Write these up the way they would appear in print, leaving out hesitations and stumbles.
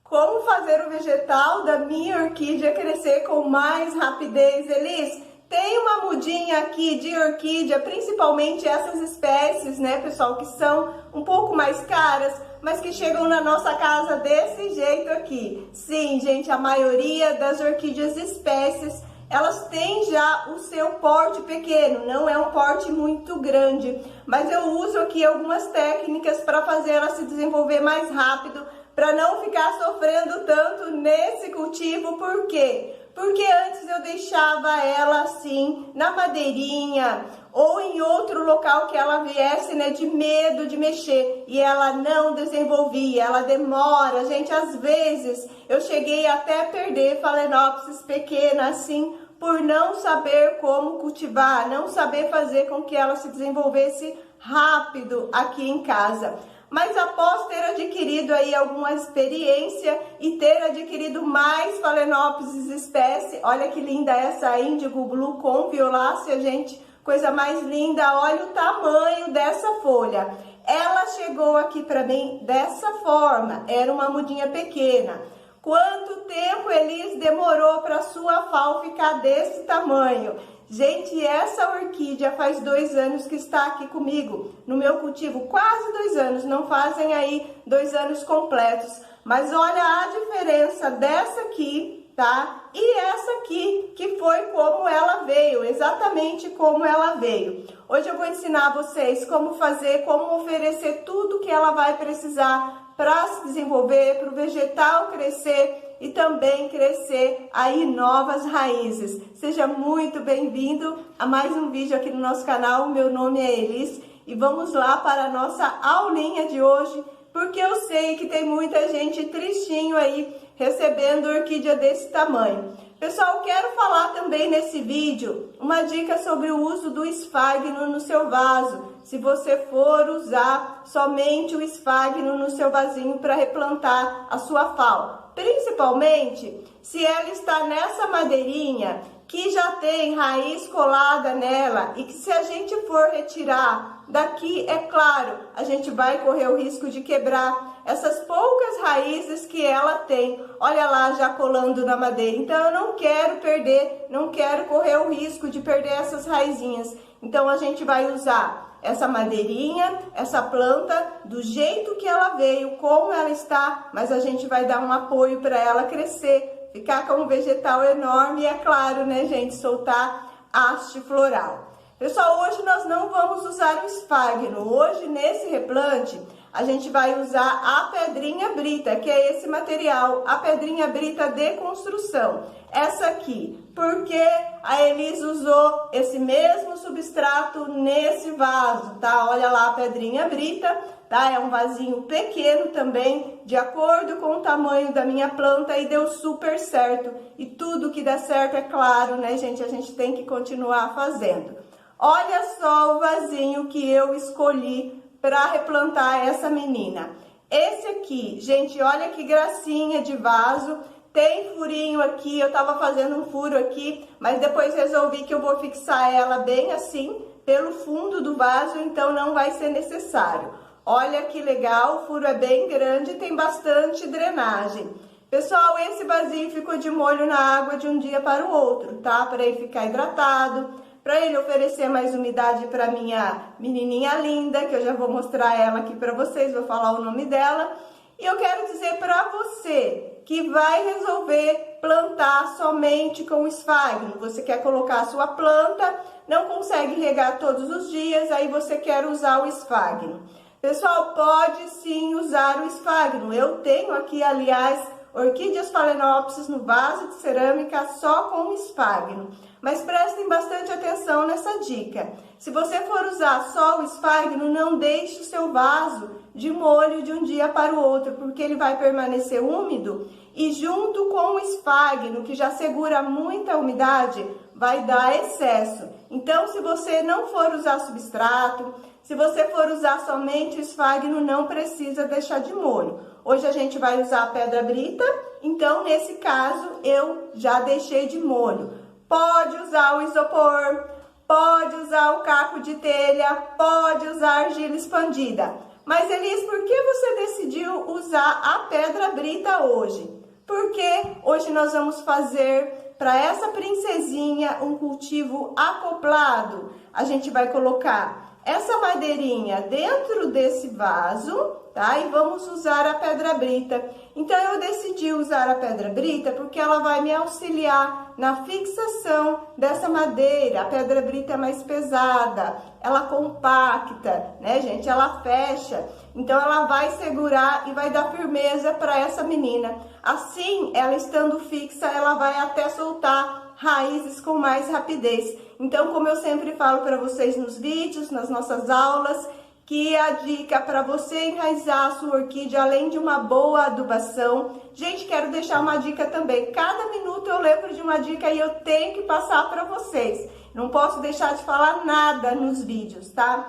Como fazer o vegetal da minha orquídea crescer com mais rapidez, Elis? Tem uma mudinha aqui de orquídea, principalmente essas espécies, né, pessoal, que são um pouco mais caras, mas que chegam na nossa casa desse jeito aqui. Sim, gente, a maioria das orquídeas espécies, elas têm já o seu porte pequeno, não é um porte muito grande, mas eu uso aqui algumas técnicas para fazer ela se desenvolver mais rápido, para não ficar sofrendo tanto nesse cultivo. Por quê? Porque antes eu deixava ela assim, na madeirinha, ou em outro local que ela viesse, né, de medo de mexer, e ela não desenvolvia, ela demora. Gente, às vezes eu cheguei até a perder Phalaenopsis pequena assim, por não saber como cultivar, não saber fazer com que ela se desenvolvesse rápido aqui em casa. Mas após ter adquirido aí alguma experiência e ter adquirido mais Phalaenopsis espécie, olha que linda essa Indigo Blue com violácea, gente, coisa mais linda, olha o tamanho dessa folha. Ela chegou aqui para mim dessa forma, era uma mudinha pequena. Quanto tempo, Elis, demorou para sua FAO ficar desse tamanho? Gente, essa orquídea faz 2 anos que está aqui comigo, no meu cultivo, quase 2 anos, não fazem aí 2 anos completos. Mas olha a diferença dessa aqui, tá? E essa aqui, que foi como ela veio, exatamente como ela veio. Hoje eu vou ensinar vocês como fazer, como oferecer tudo que ela vai precisar para se desenvolver, para o vegetal crescer e também crescer aí novas raízes. Seja muito bem-vindo a mais um vídeo aqui no nosso canal. O meu nome é Elis e vamos lá para a nossa aulinha de hoje, porque eu sei que tem muita gente tristinho aí recebendo orquídea desse tamanho. Pessoal, quero falar também nesse vídeo uma dica sobre o uso do esfagno no seu vaso. Se você for usar somente o esfagno no seu vasinho para replantar a sua FAO. Principalmente se ela está nessa madeirinha que já tem raiz colada nela e que se a gente for retirar daqui, é claro, a gente vai correr o risco de quebrar essas poucas raízes que ela tem. Olha lá, já colando na madeira. Então eu não quero perder, não quero correr o risco de perder essas raizinhas. Então a gente vai usar essa madeirinha, essa planta, do jeito que ela veio, como ela está, mas a gente vai dar um apoio para ela crescer, ficar com um vegetal enorme e, é claro, né, gente, soltar haste floral. Pessoal, hoje nós não vamos usar o esfagno. Hoje, nesse replante, a gente vai usar a pedrinha brita, que é esse material, a pedrinha brita de construção. Essa aqui, porque a Elis usou esse mesmo substrato nesse vaso, tá? Olha lá a pedrinha brita, tá? É um vasinho pequeno também, de acordo com o tamanho da minha planta, e deu super certo. E tudo que dá certo, é claro, né, gente? A gente tem que continuar fazendo. Olha só o vasinho que eu escolhi para replantar essa menina. Esse aqui, gente, olha que gracinha de vaso. Tem furinho aqui, eu tava fazendo um furo aqui, mas depois resolvi que eu vou fixar ela bem assim, pelo fundo do vaso, então não vai ser necessário. Olha que legal, o furo é bem grande e tem bastante drenagem. Pessoal, esse vasinho ficou de molho na água de um dia para o outro, tá? Para ele ficar hidratado, para ele oferecer mais umidade para minha menininha linda, que eu já vou mostrar ela aqui para vocês, vou falar o nome dela. E eu quero dizer para você que vai resolver plantar somente com esfagno. Você quer colocar a sua planta, não consegue regar todos os dias, aí você quer usar o esfagno. Pessoal, pode sim usar o esfagno. Eu tenho aqui, aliás, orquídeas Phalaenopsis no vaso de cerâmica só com esfagno. Mas prestem bastante atenção nessa dica. Se você for usar só o esfagno, não deixe o seu vaso de molho de um dia para o outro, porque ele vai permanecer úmido e junto com o esfagno, que já segura muita umidade, vai dar excesso. Então, se você não for usar substrato, se você for usar somente o esfagno, não precisa deixar de molho. Hoje a gente vai usar a pedra brita, então nesse caso eu já deixei de molho. Pode usar o isopor, pode usar o caco de telha, pode usar argila expandida. Mas Elis, por que você decidiu usar a pedra brita hoje? Porque hoje nós vamos fazer para essa princesinha um cultivo acoplado. A gente vai colocar essa madeirinha dentro desse vaso, tá? E vamos usar a pedra brita. Então eu decidi usar a pedra brita porque ela vai me auxiliar na fixação dessa madeira. A pedra brita é mais pesada, ela compacta, né, gente? Ela fecha. Então ela vai segurar e vai dar firmeza para essa menina. Assim, ela estando fixa, ela vai até soltar raízes com mais rapidez. Então, como eu sempre falo para vocês nos vídeos, nas nossas aulas, que a dica para você enraizar a sua orquídea, além de uma boa adubação. Gente, quero deixar uma dica também. Cada minuto eu lembro de uma dica e eu tenho que passar para vocês. Não posso deixar de falar nada nos vídeos, tá?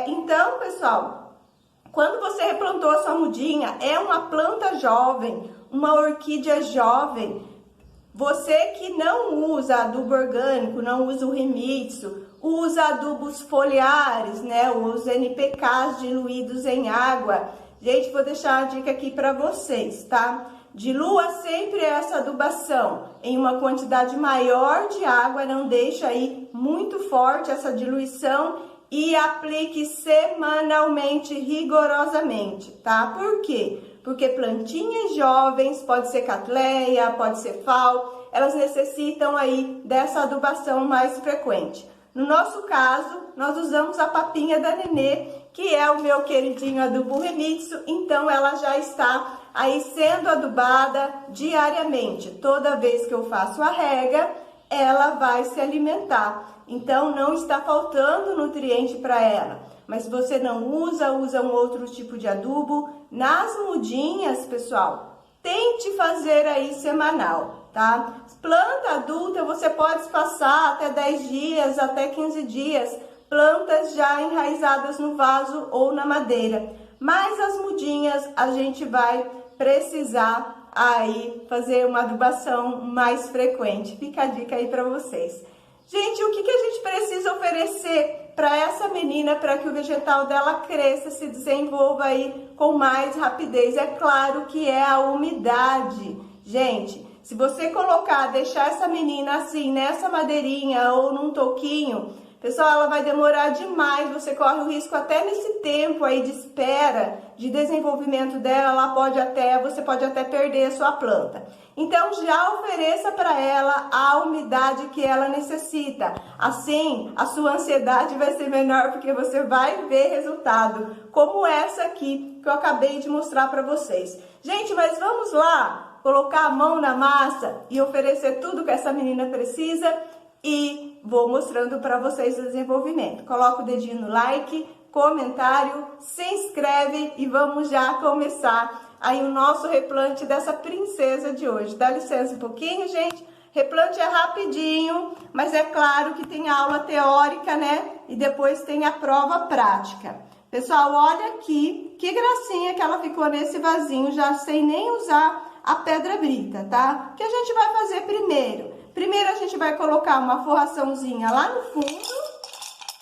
Então, pessoal, quando você replantou a sua mudinha, é uma planta jovem, uma orquídea jovem. Você que não usa adubo orgânico, não usa o Remitsu, usa adubos foliares, né? Os NPKs diluídos em água. Gente, vou deixar uma dica aqui para vocês, tá? Dilua sempre essa adubação em uma quantidade maior de água, não deixa aí muito forte essa diluição e aplique semanalmente, rigorosamente, tá? Por quê? Porque plantinhas jovens, pode ser Cattleya, pode ser Fal, elas necessitam aí dessa adubação mais frequente. No nosso caso, nós usamos a papinha da Nenê, que é o meu queridinho adubo Remitsu, então ela já está aí sendo adubada diariamente. Toda vez que eu faço a rega, ela vai se alimentar. Então, não está faltando nutriente para ela. Mas se você não usa um outro tipo de adubo, nas mudinhas, pessoal, tente fazer aí semanal, tá? Planta adulta, você pode passar até 10 dias, até 15 dias, plantas já enraizadas no vaso ou na madeira. Mas as mudinhas, a gente vai precisar aí fazer uma adubação mais frequente. Fica a dica aí para vocês. Gente, o que a gente precisa oferecer para essa menina, para que o vegetal dela cresça, se desenvolva aí com mais rapidez? É claro que é a umidade. Gente, se você deixar essa menina assim, nessa madeirinha ou num toquinho, pessoal, ela vai demorar demais, você corre o risco até nesse tempo aí de espera, de desenvolvimento dela, você pode até perder a sua planta. Então, já ofereça para ela a umidade que ela necessita. Assim, a sua ansiedade vai ser menor, porque você vai ver resultado, como essa aqui que eu acabei de mostrar para vocês. Gente, mas vamos lá colocar a mão na massa e oferecer tudo que essa menina precisa e vou mostrando para vocês o desenvolvimento. Coloca o dedinho no like, comentário, se inscreve e vamos já começar aí o nosso replante dessa princesa de hoje. Dá licença um pouquinho, gente. Replante é rapidinho, mas é claro que tem aula teórica, né? E depois tem a prova prática. Pessoal, olha aqui que gracinha que ela ficou nesse vasinho, já sem nem usar a pedra brita, tá? O que a gente vai fazer primeiro? Primeiro a gente vai colocar uma forraçãozinha lá no fundo,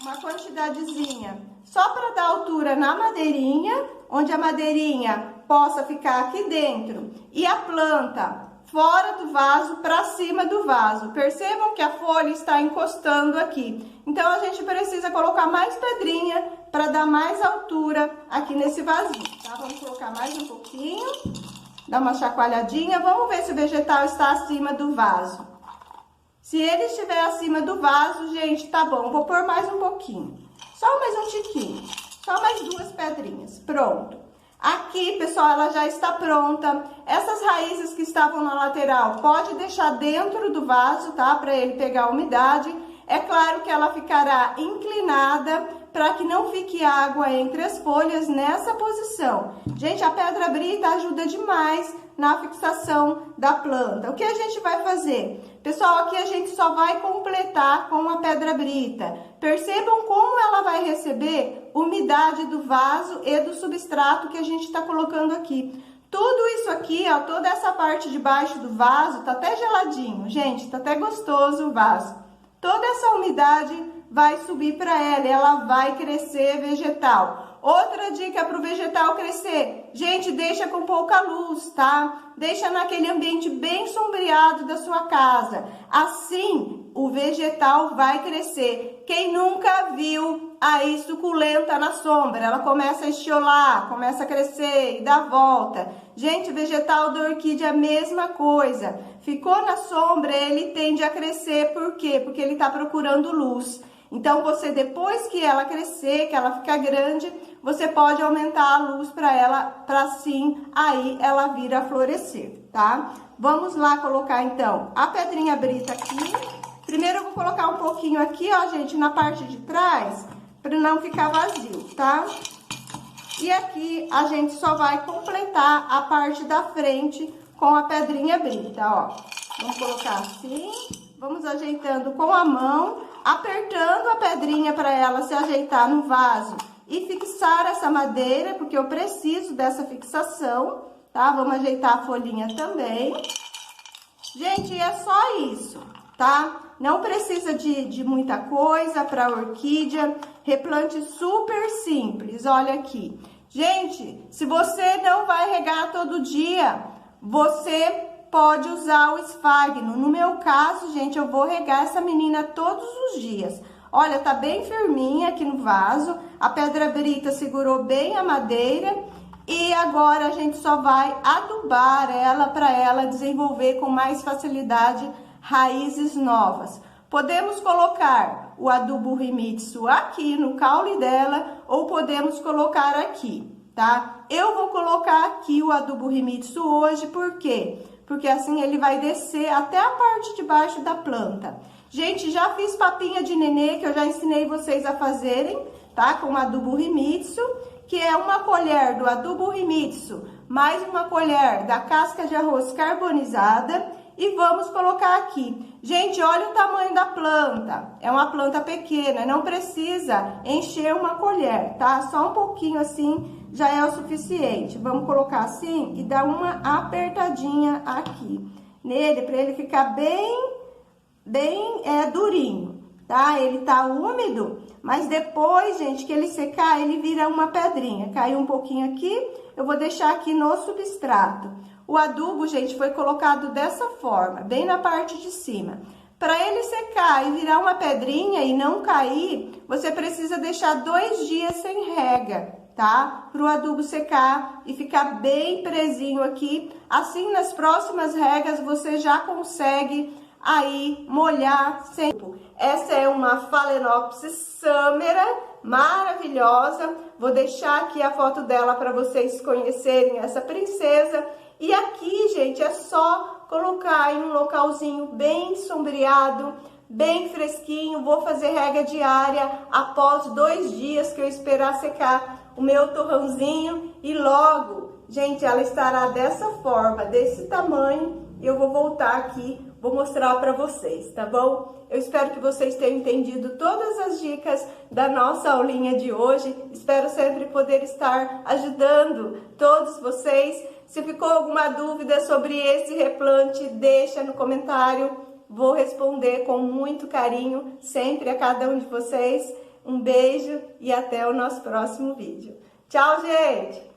uma quantidadezinha só para dar altura na madeirinha, onde a madeirinha possa ficar aqui dentro e a planta fora do vaso, para cima do vaso. Percebam que a folha está encostando aqui. Então, a gente precisa colocar mais pedrinha para dar mais altura aqui nesse vasinho, tá? Vamos colocar mais um pouquinho, dar uma chacoalhadinha. Vamos ver se o vegetal está acima do vaso. Se ele estiver acima do vaso, gente, tá bom. Vou pôr mais um pouquinho. Só mais um tiquinho. Só mais 2 pedrinhas. Pronto. Aqui, pessoal, ela já está pronta. Essas raízes que estavam na lateral, pode deixar dentro do vaso, tá? Para ele pegar a umidade. É claro que ela ficará inclinada para que não fique água entre as folhas nessa posição. Gente, a pedra brita ajuda demais na fixação da planta. O que a gente vai fazer? Pessoal, aqui a gente só vai completar com a pedra brita. Percebam como ela vai receber umidade do vaso e do substrato que a gente está colocando aqui. Tudo isso aqui, ó, toda essa parte de baixo do vaso, tá até geladinho, gente, tá até gostoso o vaso. Toda essa umidade vai subir para ela e ela vai crescer vegetal. Outra dica para o vegetal crescer, gente, deixa com pouca luz, tá? Deixa naquele ambiente bem sombreado da sua casa. Assim, o vegetal vai crescer. Quem nunca viu a suculenta na sombra? Ela começa a estiolar, começa a crescer e dá volta. Gente, vegetal da orquídea é a mesma coisa. Ficou na sombra, ele tende a crescer. Por quê? Porque ele está procurando luz. Então, você, depois que ela crescer, que ela ficar grande, você pode aumentar a luz para ela, para assim, aí ela vir a florescer, tá? Vamos lá colocar, então, a pedrinha brita aqui. Primeiro, eu vou colocar um pouquinho aqui, ó, gente, na parte de trás, para não ficar vazio, tá? E aqui, a gente só vai completar a parte da frente com a pedrinha brita, ó. Vamos colocar assim, vamos ajeitando com a mão, apertando a pedrinha para ela se ajeitar no vaso e fixar essa madeira, porque eu preciso dessa fixação, tá? Vamos ajeitar a folhinha também. Gente, é só isso, tá? Não precisa de muita coisa para orquídea, replante super simples, olha aqui. Gente, se você não vai regar todo dia, você pode usar o esfagno. No meu caso, gente, eu vou regar essa menina todos os dias. Olha, tá bem firminha aqui no vaso, a pedra brita segurou bem a madeira e agora a gente só vai adubar ela para ela desenvolver com mais facilidade raízes novas. Podemos colocar o adubo Himitsu aqui no caule dela ou podemos colocar aqui, tá? Eu vou colocar aqui o adubo Himitsu hoje, por quê? Porque assim ele vai descer até a parte de baixo da planta. Gente, já fiz papinha de nenê, que eu já ensinei vocês a fazerem, tá? Com adubo Himitsu, que é uma colher do adubo Himitsu, mais uma colher da casca de arroz carbonizada. E vamos colocar aqui. Gente, olha o tamanho da planta. É uma planta pequena, não precisa encher uma colher, tá? Só um pouquinho assim já é o suficiente. Vamos colocar assim e dar uma apertadinha aqui nele, para ele ficar bem durinho, tá? Ele tá úmido, mas depois, gente, que ele secar, ele vira uma pedrinha. Caiu um pouquinho aqui, eu vou deixar aqui no substrato. O adubo, gente, foi colocado dessa forma, bem na parte de cima. Para ele secar e virar uma pedrinha e não cair, você precisa deixar 2 dias sem rega, tá? Para o adubo secar e ficar bem presinho aqui. Assim, nas próximas regas, você já consegue aí molhar sem... Essa é uma Phalaenopsis samera, maravilhosa. Vou deixar aqui a foto dela para vocês conhecerem essa princesa. E aqui, gente, é só colocar em um localzinho bem sombreado, bem fresquinho. Vou fazer rega diária após 2 dias que eu esperar secar o meu torrãozinho. E logo, gente, ela estará dessa forma, desse tamanho. E eu vou voltar aqui, vou mostrar para vocês, tá bom? Eu espero que vocês tenham entendido todas as dicas da nossa aulinha de hoje. Espero sempre poder estar ajudando todos vocês. Se ficou alguma dúvida sobre esse replante, deixa no comentário. Vou responder com muito carinho sempre a cada um de vocês. Um beijo e até o nosso próximo vídeo. Tchau, gente!